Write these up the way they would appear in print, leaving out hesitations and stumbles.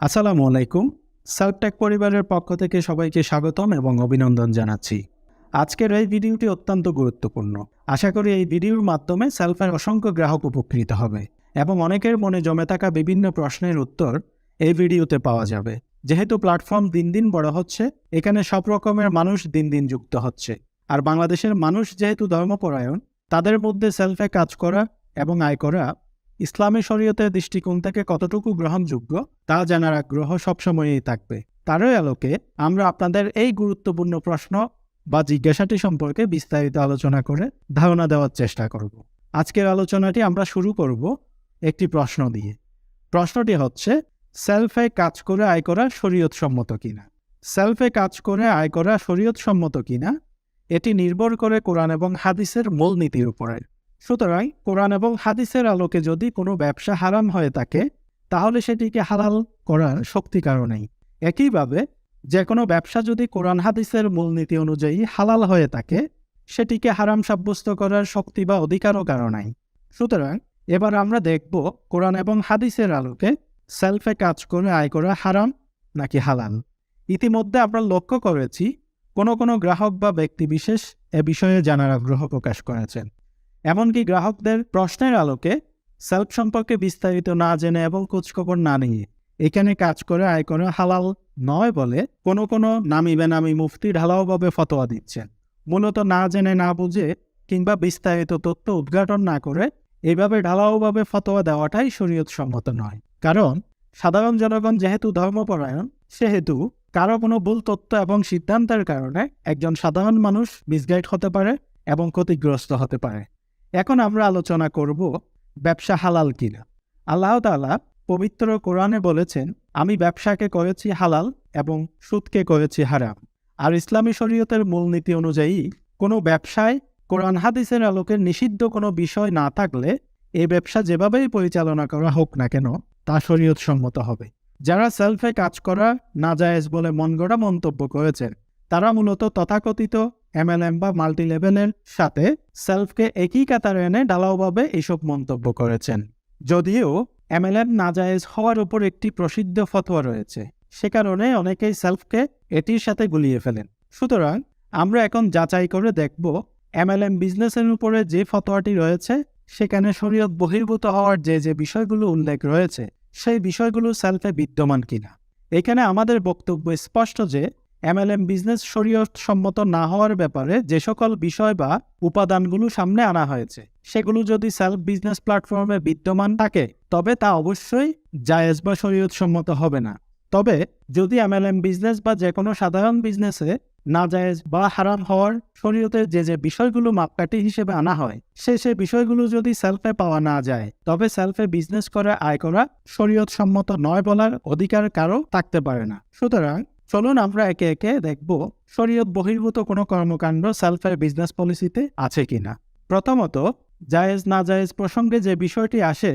আসসালামু আলাইকুম। সাউথটেক পরিবারের পক্ষ থেকে সবাইকে স্বাগতম এবং অভিনন্দন জানাচ্ছি। আজকের এই ভিডিওটি অত্যন্ত গুরুত্বপূর্ণ। আশা করি এই ভিডিওর মাধ্যমে সেলফের অসংখ্য গ্রাহক উপকৃত হবে এবং অনেকের মনে জমে থাকা বিভিন্ন প্রশ্নের উত্তর এই ভিডিওতে পাওয়া যাবে। যেহেতু প্ল্যাটফর্ম দিন দিন বড় হচ্ছে, এখানে সব রকমের মানুষ দিন দিন যুক্ত হচ্ছে। আর বাংলাদেশের মানুষ যেহেতু ধর্মপরায়ণ, তাদের মধ্যে সেলফে কাজ করা এবং আয় করা ইসলামী শরীয়তের দৃষ্টিকোণ থেকে কতটুকু গ্রহণযোগ্য তা জানার আগ্রহ সবসময়ই থাকবে। তারই আলোকে আমরা আপনাদের এই গুরুত্বপূর্ণ প্রশ্ন বা জিজ্ঞাসাটি সম্পর্কে বিস্তারিত আলোচনা করে ধারণা দেওয়ার চেষ্টা করব। আজকের আলোচনাটি আমরা শুরু করব একটি প্রশ্ন দিয়ে। প্রশ্নটি হচ্ছে, সেলফে কাজ করে আয় করা শরীয়ত সম্মত কিনা? সেলফে কাজ করে আয় করা শরীয়ত সম্মত কিনা এটি নির্ভর করে কোরআন এবং হাদিসের মূল নীতির উপরে। সুতরাং কোরআন এবং হাদিসের আলোকে যদি কোনো ব্যবসা হারাম হয়ে থাকে, তাহলে সেটিকে হালাল করার শক্তি কারো নেই। একইভাবে যে কোনো ব্যবসা যদি কোরআন হাদিসের মূলনীতি অনুযায়ী হালাল হয়ে থাকে, সেটিকে হারাম সাব্যস্ত করার শক্তি বা অধিকারও কারো নাই। সুতরাং এবার আমরা দেখব কোরআন এবং হাদিসের আলোকে সেলফে কাজ করে আয় করা হারাম নাকি হালাল। ইতিমধ্যে আমরা লক্ষ্য করেছি কোনো গ্রাহক বা ব্যক্তিবিশেষ এ বিষয়ে জানার আগ্রহ প্রকাশ করেছেন। এমনকি গ্রাহকদের প্রশ্নের আলোকে সেলফ সম্পর্কে বিস্তারিত না জেনে এবং খোঁজখবর না নিয়ে এখানে কাজ করে আয় করা হালাল নয় বলে কোনো নামি বেনামি মুফতি ঢালাওভাবে ফতোয়া দিচ্ছেন। মূলত না জেনে না বুঝে কিংবা বিস্তারিত তথ্য উদ্ঘাটন না করে এইভাবে ঢালাওভাবে ফতোয়া দেওয়াটাই শরীয়ত সম্মত নয়। কারণ সাধারণ জনগণ যেহেতু ধর্মপরায়ণ, সেহেতু কারো কোনো ভুল তথ্য এবং সিদ্ধান্তের কারণে একজন সাধারণ মানুষ মিসগাইড হতে পারে এবং ক্ষতিগ্রস্ত হতে পারে। এখন আমরা আলোচনা করব ব্যবসা হালাল কিনা। আল্লাহ তাআলা পবিত্র কোরআনে বলেছেন, আমি ব্যবসাকে করেছি হালাল এবং সুদকে করেছি হারাম। আর ইসলামী শরীয়তের মূলনীতি অনুযায়ী কোনো ব্যবসায় কোরআন হাদিসের আলোকে নিষিদ্ধ কোনো বিষয় না থাকলে এই ব্যবসা যেভাবেই পরিচালনা করা হোক না কেন তা শরীয়ত সম্মত হবে। যারা সেলফে কাজ করা নাজায়েজ বলে মনগড়া মন্তব্য করেছেন, তারা মূলত তথাকথিত MLM বা মাল্টি লেভেলের সাথে সেলফকে একই কাতারে এনে ঢালাওভাবে এইসব মন্তব্য করেছেন। যদিও MLM নাজায়েজ হওয়ার উপর একটি প্রসিদ্ধ ফতোয়া রয়েছে, সে কারণে অনেকেই সেলফকে এটির সাথে গুলিয়ে ফেলেন। সুতরাং আমরা এখন যাচাই করে দেখব MLM বিজনেসের উপরে যে ফতোয়াটি রয়েছে সেখানে শরীয়ত বহির্ভূত হওয়ার যে বিষয়গুলো উল্লেখ রয়েছে সেই বিষয়গুলো সেলফে বিদ্যমান কিনা। এখানে আমাদের বক্তব্য স্পষ্ট যে MLM বিজনেস শরীয়ত সম্মত না হওয়ার ব্যাপারে যে সকল বিষয় বা উপাদানগুলো সামনে আনা হয়েছে সেগুলো যদি সেলফ বিজনেস প্ল্যাটফর্মে বিদ্যমান থাকে তবে তা অবশ্যই জায়েজ বা শরীয়ত সম্মত হবে না। তবে যদি MLM বিজনেস বা যে কোনো সাধারণ বিজনেসে নাজায়েজ বা হারাম হওয়ার শরীয়তের যে বিষয়গুলো মাপকাঠি হিসেবে আনা হয় সে বিষয়গুলো যদি সেলফে পাওয়া না যায়, তবে সেলফে বিজনেস করে আয় করা শরীয়ত সম্মত নয় বলার অধিকার কারো থাকতে পারে না। সুতরাং চলুন আমরা একে একে দেখব শরীয়ত বহির্ভূত কোনো কর্মকাণ্ড সেলফের বিজনেস পলিসিতে আছে কিনা। প্রথমত, জায়েজ নাজায়েজ প্রসঙ্গে যে বিষয়টি আসে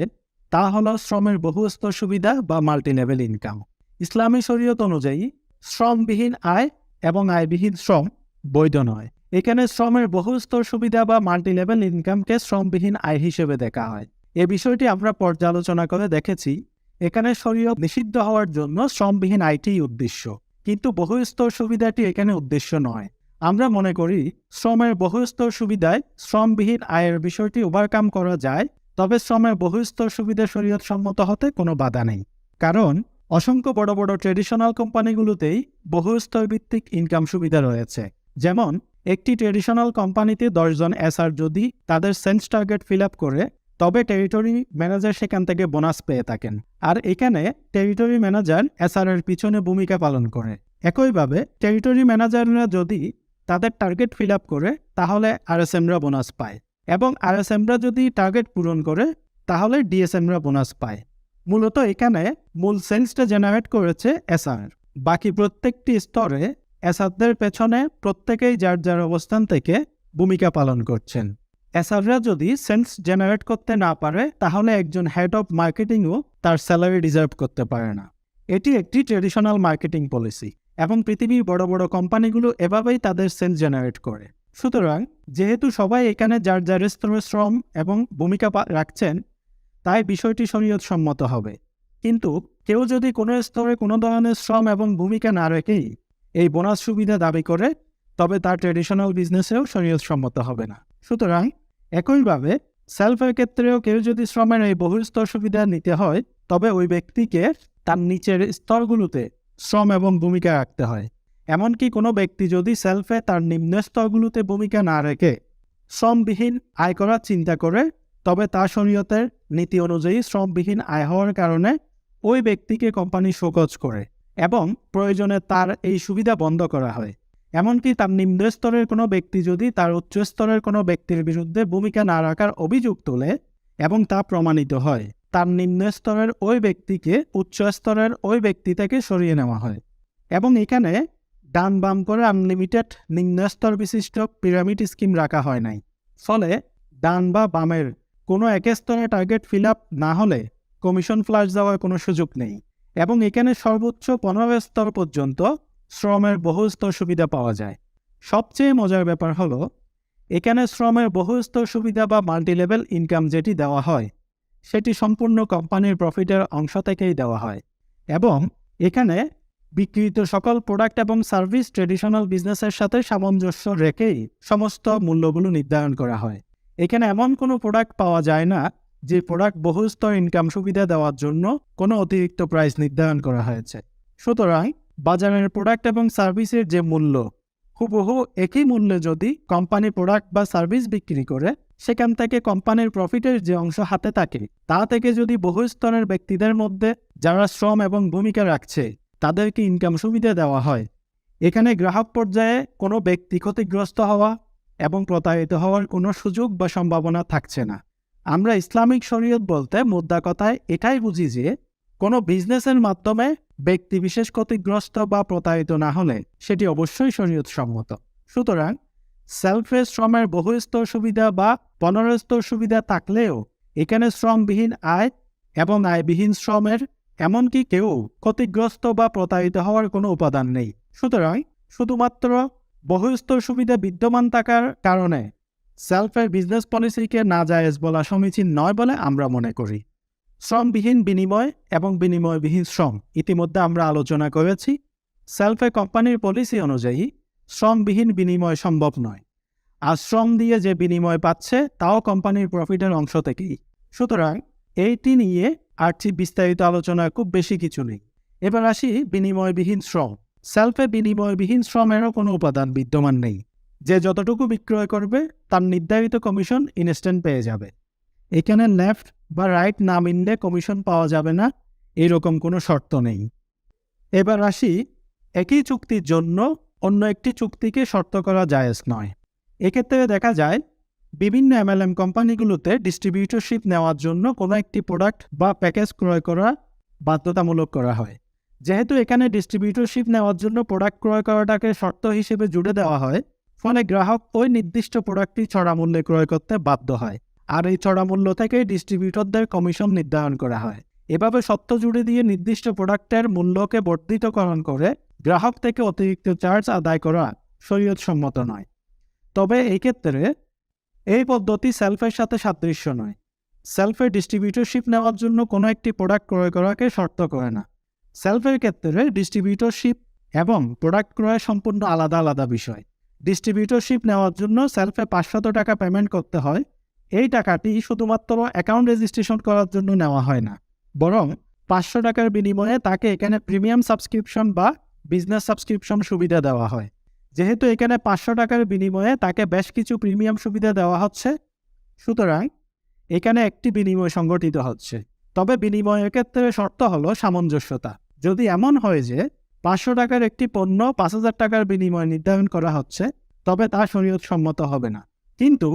তা হলো শ্রমের বহুস্তর সুবিধা বা মাল্টি লেভেল ইনকাম। ইসলামী শরীয়ত অনুযায়ী শ্রমবিহীন আয় এবং আয়বিহীন শ্রম বৈধ নয়। এখানে শ্রমের বহুস্তর সুবিধা বা মাল্টি লেভেল ইনকামকে শ্রমবিহীন আয় হিসেবে দেখা হয়। এ বিষয়টি আমরা পর্যালোচনা করে দেখেছি। এখানে শরীয়ত নিষিদ্ধ হওয়ার জন্য শ্রমবিহীন আয়টিই উদ্দেশ্য, কিন্তু বহুস্তর সুবিধাটি এখানে উদ্দেশ্য নয়। আমরা মনে করি শ্রমের বহুস্তর সুবিধায় শ্রমবিহীন আয়ের বিষয়টি ওভারকাম করা যায়, তবে শ্রমের বহুস্তর সুবিধা শরীয়ত সম্মত হতে কোনো বাধা নেই। কারণ অসংখ্য বড় বড় ট্রেডিশনাল কোম্পানিগুলোতেই বহুস্তর ভিত্তিক ইনকাম সুবিধা রয়েছে। যেমন একটি ট্রেডিশনাল কোম্পানিতে 10 জন SR যদি তাদের সেন্স টার্গেট ফিল আপ করে, তবে টেরিটরি ম্যানেজার সেখান থেকে বোনাস পেয়ে থাকেন। আর এখানে টেরিটরি ম্যানেজার SR এর পিছনে ভূমিকা পালন করে। একইভাবে টেরিটরি ম্যানেজাররা যদি তাদের টার্গেট ফিল আপ করে তাহলে RSMরা বোনাস পায়, এবং RSMরা যদি টার্গেট পূরণ করে তাহলে DSMরা বোনাস পায়। মূলত এখানে মূল সেন্সটা জেনারেট করেছে SR। বাকি প্রত্যেকটি স্তরে SRদের পেছনে প্রত্যেকেই যার অবস্থান থেকে ভূমিকা পালন করছেন। SRরা যদি সেন্স জেনারেট করতে না পারে তাহলে একজন হেড অফ মার্কেটিংও তার স্যালারি ডিজার্ভ করতে পারে না। এটি একটি ট্রেডিশনাল মার্কেটিং পলিসি এবং পৃথিবীর বড় বড় কোম্পানিগুলো এভাবেই তাদের সেন্স জেনারেট করে। সুতরাং যেহেতু সবাই এখানে যার স্তরে শ্রম এবং ভূমিকা রাখছেন, তাই বিষয়টি শরীয়ত সম্মত হবে। কিন্তু কেউ যদি কোনো স্তরে কোনো ধরনের শ্রম এবং ভূমিকা না রেখেই এই বোনাস সুবিধা দাবি করে, তবে তার ট্রেডিশনাল বিজনেসেও শরীয়তসম্মত হবে না। সুতরাং একইভাবে সেলফের ক্ষেত্রেও কেউ যদি শ্রমের এই বহুস্তর সুবিধা নিতে হয়, তবে ওই ব্যক্তিকে তার নিচের স্তরগুলোতে শ্রম এবং ভূমিকা রাখতে হয়। এমনকি কোনো ব্যক্তি যদি সেলফে তার নিম্ন স্তরগুলোতে ভূমিকা না রেখে শ্রমবিহীন আয় করার চিন্তা করে, তবে তার শরীয়তের নীতি অনুযায়ী শ্রমবিহীন আয় হওয়ার কারণে ওই ব্যক্তিকে কোম্পানি শোকজ করে এবং প্রয়োজনে তার এই সুবিধা বন্ধ করা হয়। এমনকি তার নিম্ন স্তরের কোনো ব্যক্তি যদি তার উচ্চ স্তরের কোনো ব্যক্তির বিরুদ্ধে ভূমিকা না রাখার অভিযোগ তোলে এবং তা প্রমাণিত হয়, তার নিম্ন স্তরের ওই ব্যক্তিকে উচ্চ স্তরের ওই ব্যক্তি থেকে সরিয়ে নেওয়া হয়। এবং এখানে ডান বাম করে আনলিমিটেড নিম্ন স্তর বিশিষ্ট পিরামিড স্কিম রাখা হয় নাই। ফলে ডান বা বামের কোনো এক স্তরে টার্গেট ফিল আপ না হলে কমিশন ফ্ল্যাশ দেওয়ার কোনো সুযোগ নেই। এবং এখানে সর্বোচ্চ 15 স্তর পর্যন্ত শ্রমের বহু স্তর সুবিধা পাওয়া যায়। সবচেয়ে মজার ব্যাপার হলো, এখানে শ্রমের বহু স্তর সুবিধা বা মাল্টিলেভেল ইনকাম যেটি দেওয়া হয়, সেটি সম্পূর্ণ কোম্পানির প্রফিটের অংশ থেকেই দেওয়া হয়। এবং এখানে বিক্রিত সকল প্রোডাক্ট এবং সার্ভিস ট্রেডিশনাল বিজনেসের সাথে সামঞ্জস্য রেখেই সমস্ত মূল্যগুলো নির্ধারণ করা হয়। এখানে এমন কোনো প্রোডাক্ট পাওয়া যায় না যে প্রোডাক্ট বহু স্তর ইনকাম সুবিধা দেওয়ার জন্য কোনো অতিরিক্ত প্রাইস নির্ধারণ করা হয়েছে। সুতরাং বাজারের প্রোডাক্ট এবং সার্ভিসের যে মূল্য, হুবহু একই মূল্যে যদি কোম্পানি প্রোডাক্ট বা সার্ভিস বিক্রি করে, সেখান থেকে কোম্পানির প্রফিটের যে অংশ হাতে থাকে, তা থেকে যদি বহু স্তরের ব্যক্তিদের মধ্যে যারা শ্রম এবং ভূমিকা রাখছে তাদেরকে ইনকাম সুবিধা দেওয়া হয়, এখানে গ্রাহক পর্যায়ে কোনো ব্যক্তি ক্ষতিগ্রস্ত হওয়া এবং প্রতারিত হওয়ার কোনো সুযোগ বা সম্ভাবনা থাকছে না। আমরা ইসলামিক শরীয়ত বলতে মোদ্দা কথায় এটাই বুঝি যে কোনো বিজনেসের মাধ্যমে ব্যক্তি বিশেষ ক্ষতিগ্রস্ত বা প্রতারিত না হলে সেটি অবশ্যই শরীয়ত সম্মত। সুতরাং সেলফে শ্রমের বহু স্তর সুবিধা বা 15 স্তর সুবিধা থাকলেও এখানে শ্রমবিহীন আয় এবং আয়বিহীন শ্রমের এমনকি কেউ ক্ষতিগ্রস্ত বা প্রতারিত হওয়ার কোনো উপাদান নেই। সুতরাং শুধুমাত্র বহুস্তর সুবিধা বিদ্যমান থাকার কারণে সেলফের বিজনেস পলিসিকে নাজায়েজ বলা সমীচীন নয় বলে আমরা মনে করি। শ্রমবিহীন বিনিময় এবং বিনিময়বিহীন শ্রম ইতিমধ্যে আমরা আলোচনা করেছি। সেলফে কোম্পানির পলিসি অনুযায়ী শ্রমবিহীন বিনিময় সম্ভব নয়, আর শ্রম দিয়ে যে বিনিময় পাচ্ছে তাও কোম্পানির প্রফিটের অংশ থেকেই। সুতরাং এইটি নিয়ে আর বিস্তারিত আলোচনা খুব বেশি কিছু নেই। এবার আসি বিনিময়বিহীন শ্রম। সেলফে বিনিময়বিহীন শ্রমেরও কোনো উপাদান বিদ্যমান নেই। যে যতটুকু বিক্রয় করবে তার নির্ধারিত কমিশন ইনস্ট্যান্ট পেয়ে যাবে। এখানে লেফট বা রাইট না মিললে কমিশন পাওয়া যাবে না, এরকম কোনো শর্ত নেই। এবার আসি, একই চুক্তির জন্য অন্য একটি চুক্তিকে শর্ত করা জায়েজ নয়। এক্ষেত্রে দেখা যায় বিভিন্ন MLM কোম্পানিগুলোতে ডিস্ট্রিবিউটরশিপ নেওয়ার জন্য কোনো একটি প্রোডাক্ট বা প্যাকেজ ক্রয় করা বাধ্যতামূলক করা হয়। যেহেতু এখানে ডিস্ট্রিবিউটরশিপ নেওয়ার জন্য প্রোডাক্ট ক্রয় করাটাকে শর্ত হিসেবে জুড়ে দেওয়া হয়, ফলে গ্রাহক ওই নির্দিষ্ট প্রোডাক্টটি চড়া মূল্যে ক্রয় করতে বাধ্য হয়, আর এই চড়া মূল্য থেকেই ডিস্ট্রিবিউটরদের কমিশন নির্ধারণ করা হয়। এভাবে শর্ত জুড়ে দিয়ে নির্দিষ্ট প্রোডাক্টের মূল্যকে বর্ধিতকরণ করে গ্রাহক থেকে অতিরিক্ত চার্জ আদায় করা শরীয়ত সম্মত নয়। তবে এই ক্ষেত্রে এই পদ্ধতি সেলফের সাথে সাদৃশ্য নয়। সেলফে ডিস্ট্রিবিউটরশিপ নেওয়ার জন্য কোনো একটি প্রোডাক্ট ক্রয় করাকে শর্ত করে না। সেলফের ক্ষেত্রে ডিস্ট্রিবিউটরশিপ এবং প্রোডাক্ট ক্রয় সম্পূর্ণ আলাদা আলাদা বিষয়। ডিস্ট্রিবিউটরশিপ নেওয়ার জন্য সেলফে 500 টাকা পেমেন্ট করতে হয়। এই টাকাটি শুধুমাত্র অ্যাকাউন্ট রেজিস্ট্রেশন করার জন্য নেওয়া হয় না, বরং 500 টাকার বিনিময়ে তাকে এখানে প্রিমিয়াম সাবস্ক্রিপশন বা বিজনেস সাবস্ক্রিপশন সুবিধা দেওয়া হয়। যেহেতু এখানে 500 টাকার বিনিময়ে তাকে বেশ কিছু প্রিমিয়াম সুবিধা দেওয়া হচ্ছে, সুতরাং এখানে একটি বিনিময় সংগঠিত হচ্ছে। তবে বিনিময়ের ক্ষেত্রে শর্ত হলো সামঞ্জস্যতা। যদি এমন হয় যে 500 টাকার একটি পণ্য 5000 টাকার বিনিময় নির্ধারণ করা হচ্ছে, তবে তা শরীয়ত সম্মত হবে না। কিন্তু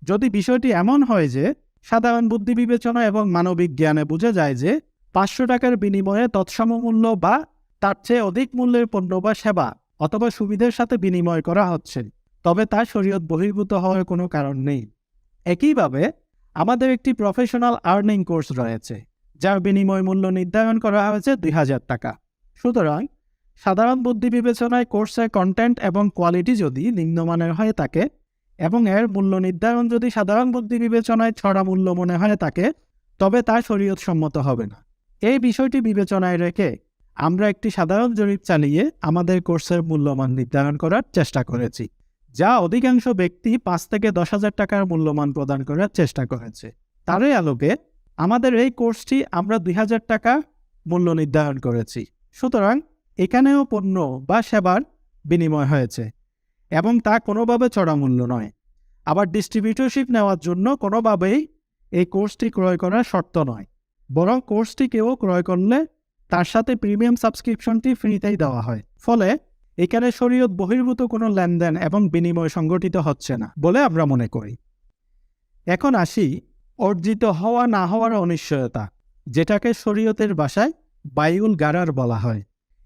যদি বিষয়টি এমন হয় যে সাধারণ বুদ্ধি বিবেচনা এবং মানবিক জ্ঞানে বোঝা যায় যে 500 টাকার বিনিময়ে তৎসম মূল্য বা তার চেয়ে অধিক মূল্যের পণ্য বা সেবা অথবা সুবিধার সাথে বিনিময় করা হচ্ছে, তবে তা শরীয়ত বহির্ভূত হওয়ার কোনো কারণ নেই। একইভাবে আমাদের একটি প্রফেশনাল আর্নিং কোর্স রয়েছে, যার বিনিময় মূল্য নির্ধারণ করা হয়েছে 2000 টাকা। সুতরাং সাধারণ বুদ্ধি বিবেচনায় কোর্সের কন্টেন্ট এবং কোয়ালিটি যদি নিম্নমানের হয়ে থাকে এবং এর মূল্য নির্ধারণ যদি সাধারণ বুদ্ধি বিবেচনায় ছড়া মূল্য মনে হয় থাকে, তবে তা শরীয়ত সম্মত হবে না। এই বিষয়টি বিবেচনায় রেখে আমরা একটি সাধারণ জরিপ চালিয়ে আমাদের কোর্সের মূল্যমান নির্ধারণ করার চেষ্টা করেছি, যা অধিকাংশ ব্যক্তি 5 থেকে 10,000 টাকার মূল্যমান প্রদান করার চেষ্টা করেছে। তারই আলোকে আমাদের এই কোর্সটি আমরা 2,000 টাকা মূল্য নির্ধারণ করেছি। সুতরাং এখানেও পণ্য বা সেবার বিনিময় হয়েছে এবং তা কোনোভাবে চড়া মূল্য নয়। আবার ডিস্ট্রিবিউটরশিপ নেওয়ার জন্য কোনোভাবেই এই কোর্সটি ক্রয় করার শর্ত নয়, বরং কোর্সটি কেউ ক্রয় করলে তার সাথে প্রিমিয়াম সাবস্ক্রিপশনটি ফ্রিতেই দেওয়া হয়। ফলে এখানে শরীয়ত বহির্ভূত কোনো লেনদেন এবং বিনিময় সংগঠিত হচ্ছে না বলে আমরা মনে করি। এখন আসি অর্জিত হওয়া না হওয়ার অনিশ্চয়তা, যেটাকে শরীয়তের ভাষায় বাইউল গারার বলা হয়।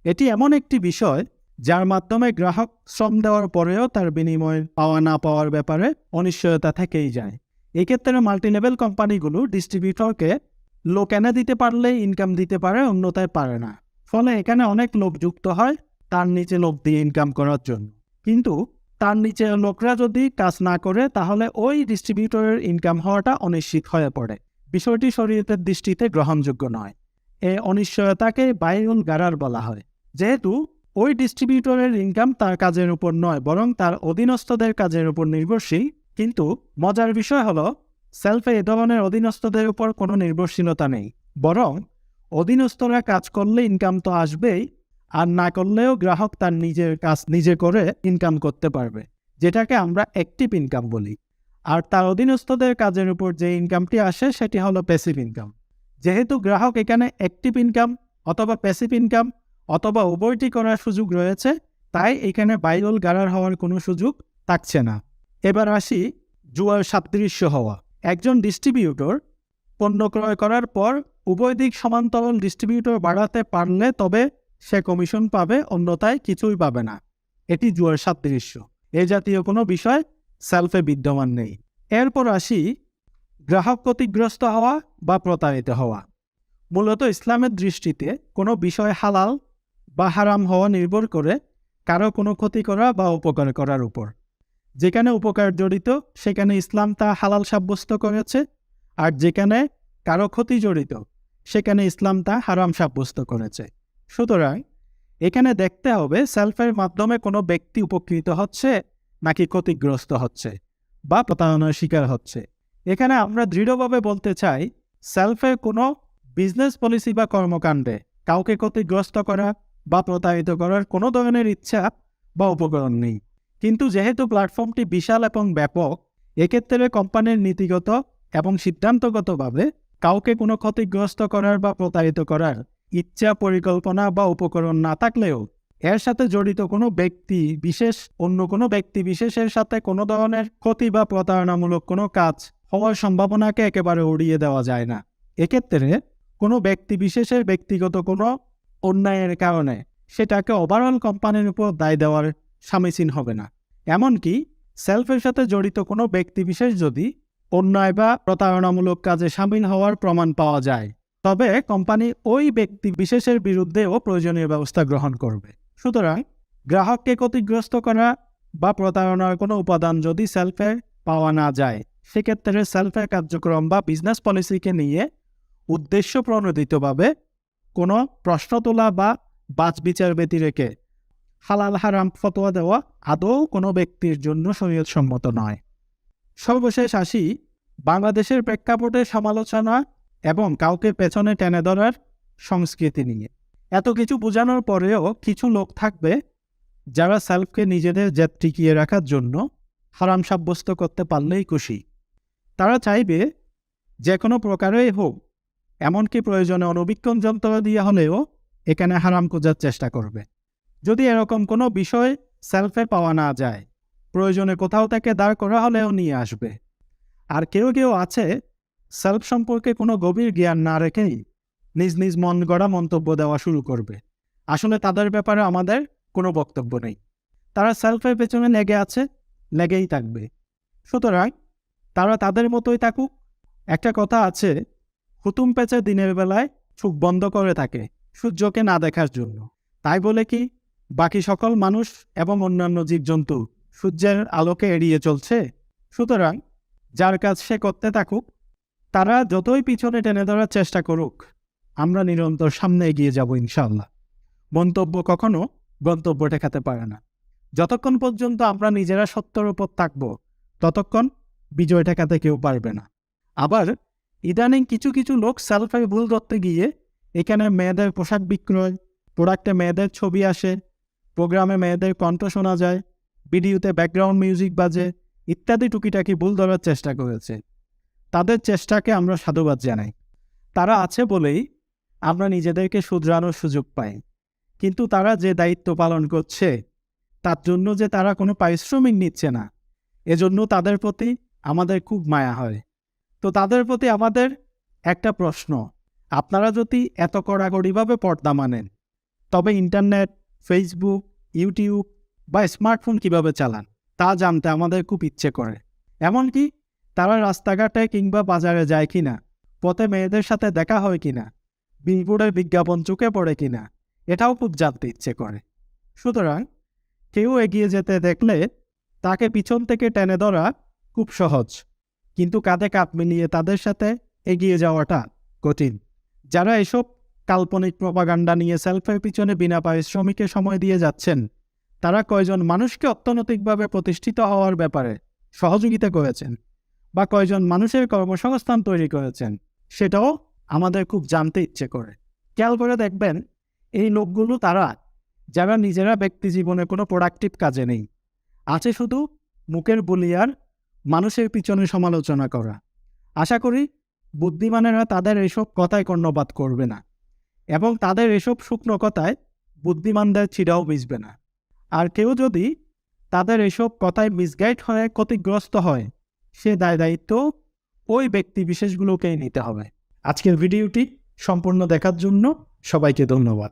এটি এমন একটি বিষয় যার মাধ্যমে গ্রাহক শ্রম দেওয়ার পরেও তার বিনিময় পাওয়া না পাওয়ার ব্যাপারে অনিশ্চয়তা থেকেই যায়। এক্ষেত্রে মাল্টিলেভেল কোম্পানিগুলো ডিস্ট্রিবিউটরকে লোক এনে দিতে পারলে ইনকাম দিতে পারে, অন্যথায় পারে না। ফলে এখানে অনেক লোক যুক্ত হয় তার নিচে লোক দিয়ে ইনকাম করার জন্য। কিন্তু তার নিচে লোকরা যদি কাজ না করে তাহলে ওই ডিস্ট্রিবিউটরের ইনকাম হওয়াটা অনিশ্চিত হয়ে পড়ে। বিষয়টি শরীয়তের দৃষ্টিতে গ্রহণযোগ্য নয়। এই অনিশ্চয়তাকে বাইউল গারার বলা হয়। যেহেতু ওই ডিস্ট্রিবিউটরের ইনকাম তার কাজের উপর নয়, বরং তার অধীনস্থদের কাজের উপর নির্ভরশীল। কিন্তু মজার বিষয় হলো সেলফে এ ধরনের অধীনস্থদের উপর কোনো নির্ভরশীলতা নেই, বরং অধীনস্থরা কাজ করলে ইনকাম তো আসবেই, আর না করলেও গ্রাহক তার নিজের কাজ নিজে করে ইনকাম করতে পারবে, যেটাকে আমরা অ্যাক্টিভ ইনকাম বলি। আর তার অধীনস্থদের কাজের উপর যে ইনকামটি আসে সেটি হলো প্যাসিভ ইনকাম। যেহেতু গ্রাহক এখানে অ্যাক্টিভ ইনকাম অথবা প্যাসিভ ইনকাম অথবা উভয়টি করার সুযোগ রয়েছে, তাই এখানে বাইউল গারার হওয়ার কোনো সুযোগ থাকছে না। এবার আসি জুয়ার সাদৃশ্য হওয়া। একজন ডিস্ট্রিবিউটর পণ্য ক্রয় করার পর উভয় দিক সমান্তরাল ডিস্ট্রিবিউটর বাড়াতে পারলে তবে সে কমিশন পাবে, অন্যথায় কিছুই পাবে না। এটি জুয়ার সাদৃশ্য। এ জাতীয় কোনো বিষয় সেলফে বিদ্যমান নেই। এরপর আসি গ্রাহক ক্ষতিগ্রস্ত হওয়া বা প্রতারিত হওয়া। মূলত ইসলামের দৃষ্টিতে কোনো বিষয় হালাল বা হারাম হওয়া নির্ভর করে কারো কোনো ক্ষতি করা বা উপকার করার উপর। যেখানে উপকার জড়িত সেখানে ইসলাম তা হালাল সাব্যস্ত করেছে, আর যেখানে কারো ক্ষতি জড়িত সেখানে ইসলাম তা হারাম সাব্যস্ত করেছে। সুতরাং এখানে দেখতে হবে সেলফের মাধ্যমে কোনো ব্যক্তি উপকৃত হচ্ছে নাকি ক্ষতিগ্রস্ত হচ্ছে বা প্রতারণার শিকার হচ্ছে। এখানে আমরা দৃঢ়ভাবে বলতে চাই সেলফের কোনো বিজনেস পলিসি বা কর্মকাণ্ডে কাউকে ক্ষতিগ্রস্ত করা বা প্রতারিত করার কোনো ধরনের ইচ্ছা বা উপকরণ নেই। কিন্তু যেহেতু প্ল্যাটফর্মটি বিশাল এবং ব্যাপক, এক্ষেত্রে কোম্পানির নীতিগত এবং সিদ্ধান্তগতভাবে কাউকে কোনো ক্ষতিগ্রস্ত করার বা প্রতারিত করার ইচ্ছা, পরিকল্পনা বা উপকরণ না থাকলেও এর সাথে জড়িত কোনো ব্যক্তি বিশেষ অন্য কোনো ব্যক্তি বিশেষের সাথে কোনো ধরনের ক্ষতি বা প্রতারণামূলক কোনো কাজ হওয়ার সম্ভাবনাকে একেবারে উড়িয়ে দেওয়া যায় না। এক্ষেত্রে কোনো ব্যক্তি বিশেষের ব্যক্তিগত কোনো অন্যায়ের কারণে সেটাকে ওভারঅল কোম্পানির উপর দায় দেওয়ার সমীচীন হবে না। এমনকি সেলফের সাথে জড়িত কোনো ব্যক্তি বিশেষ যদি অন্যায় বা প্রতারণামূলক কাজে সামিল হওয়ার প্রমাণ পাওয়া যায়, তবে কোম্পানি ওই ব্যক্তি বিশেষের বিরুদ্ধেও প্রয়োজনীয় ব্যবস্থা গ্রহণ করবে। সুতরাং গ্রাহককে ক্ষতিগ্রস্ত করা বা প্রতারণার কোনো উপাদান যদি সেলফে পাওয়া না যায়, সেক্ষেত্রে সেলফের কার্যক্রম বা বিজনেস পলিসিকে নিয়ে উদ্দেশ্য প্রণোদিতভাবে কোনো প্রশ্ন তোলা বা বাছবিচার ব্যতি রেখে হালাল হারাম ফতোয়া দেওয়া আদৌ কোনো ব্যক্তির জন্য শরীয়তসম্মত নয়। সর্বশেষ আসি বাংলাদেশের প্রেক্ষাপটে সমালোচনা এবং কাউকে পেছনে টেনে ধরার সংস্কৃতি নিয়ে। এত কিছু বোঝানোর পরেও কিছু লোক থাকবে যারা সেলফকে নিজেদের জেদ টিকিয়ে রাখার জন্য হারাম সাব্যস্ত করতে পারলেই খুশি। তারা চাইবে যে কোনো প্রকারেই হোক, এমনকি প্রয়োজনে অণুবীক্ষণ যন্ত্র দিয়ে হলেও এখানে হারাম খোঁজার চেষ্টা করবে। যদি এরকম কোনো বিষয় সেলফে পাওয়া না যায়, প্রয়োজনে কোথাও থেকে দাঁড় করা হলেও নিয়ে আসবে। আর কেউ কেউ আছে সেলফ সম্পর্কে কোনো গভীর জ্ঞান না রেখেই নিজ নিজ মন গড়া মন্তব্য দেওয়া শুরু করবে। আসলে তাদের ব্যাপারে আমাদের কোনো বক্তব্য নেই। তারা সেলফের পেছনে লেগে আছে, লেগেই থাকবে। সুতরাং তারা তাদের মতোই থাকুক। একটা কথা আছে, হুতুম পেঁচে দিনের বেলায় চোখ বন্ধ করে থাকে সূর্যকে না দেখার জন্য। তাই বলে কি বাকি সকল মানুষ এবং অন্যান্য জীবজন্তু সূর্যের আলোকে এড়িয়ে চলছে? সুতরাং যার কাজ সে করতে থাকুক, তারা যতই পিছনে টেনে ধরার চেষ্টা করুক, আমরা নিরন্তর সামনে এগিয়ে যাব ইনশাআল্লাহ। মন্তব্য কখনো গন্তব্য ঠেকাতে পারে না। যতক্ষণ পর্যন্ত আমরা নিজেরা সত্যের উপর থাকব, ততক্ষণ বিজয় ঠেকাতে কেউ পারবে না। আবার ইদানিং কিছু কিছু লোক সেলফি ভুল ধরতে গিয়ে এখানে মেয়েদের পোশাক বিক্রয়, প্রোডাক্টে মেয়েদের ছবি আসে, প্রোগ্রামে মেয়েদের কণ্ঠ শোনা যায়, ভিডিওতে ব্যাকগ্রাউন্ড মিউজিক বাজে ইত্যাদি টুকিটাকি ভুল ধরার চেষ্টা করেছে। তাদের চেষ্টাকে আমরা সাধুবাদ জানাই। তারা আছে বলেই আমরা নিজেদেরকে শুধরানোর সুযোগ পাই। কিন্তু তারা যে দায়িত্ব পালন করছে তার জন্য যে তারা কোনো পারিশ্রমিক নিচ্ছে না, এজন্য তাদের প্রতি আমাদের খুব মায়া হয়। তো তাদের প্রতি আমাদের একটা প্রশ্ন, আপনারা যদি এত কড়াকড়িভাবে পর্দা মানেন, তবে ইন্টারনেট, ফেসবুক, ইউটিউব বা স্মার্টফোন কিভাবে চালান তা জানতে আমাদের খুব ইচ্ছে করে। এমনকি তারা রাস্তাঘাটে কিংবা বাজারে যায় কিনা, পথে মেয়েদের সাথে দেখা হয় কিনা, বিলবোর্ডের বিজ্ঞাপন চোখে পড়ে কিনা, এটাও খুব জানতে ইচ্ছে করে। সুতরাং কেউ এগিয়ে যেতে দেখলে তাকে পিছন থেকে টেনে ধরা খুব সহজ, কিন্তু কাঁধে কাঁধ মিলিয়ে তাদের সাথে এগিয়ে যাওয়াটা কঠিন। যারা এসব কাল্পনিক প্রপাগান্ডা নিয়ে সেলফের পিছনে বিনা পারিশ্রমিকে সময় দিয়ে যাচ্ছেন, তারা কয়জন মানুষকে অর্থনৈতিকভাবে প্রতিষ্ঠিত হওয়ার ব্যাপারে সহযোগিতা করেছেন বা কয়জন মানুষের কর্মসংস্থান তৈরি করেছেন, সেটাও আমাদের খুব জানতে ইচ্ছে করে। খেয়াল করে দেখবেন, এই লোকগুলো তারা যারা নিজেরা ব্যক্তি জীবনে কোনো প্রোডাক্টিভ কাজে নেই, আছে শুধু মুখের বলিয়ার মানুষের পিছনে সমালোচনা করা। আশা করি বুদ্ধিমানেরা তাদের এসব কথায় কর্ণপাত করবে না এবং তাদের এসব শুকনো কথায় বুদ্ধিমানদের ছিঁড়াও মিশবে না। আর কেউ যদি তাদের এসব কথায় মিসগাইড হয়ে ক্ষতিগ্রস্ত হয়, সে দায়িত্ব ওই ব্যক্তি বিশেষগুলোকেই নিতে হবে। আজকের ভিডিওটি সম্পূর্ণ দেখার জন্য সবাইকে ধন্যবাদ।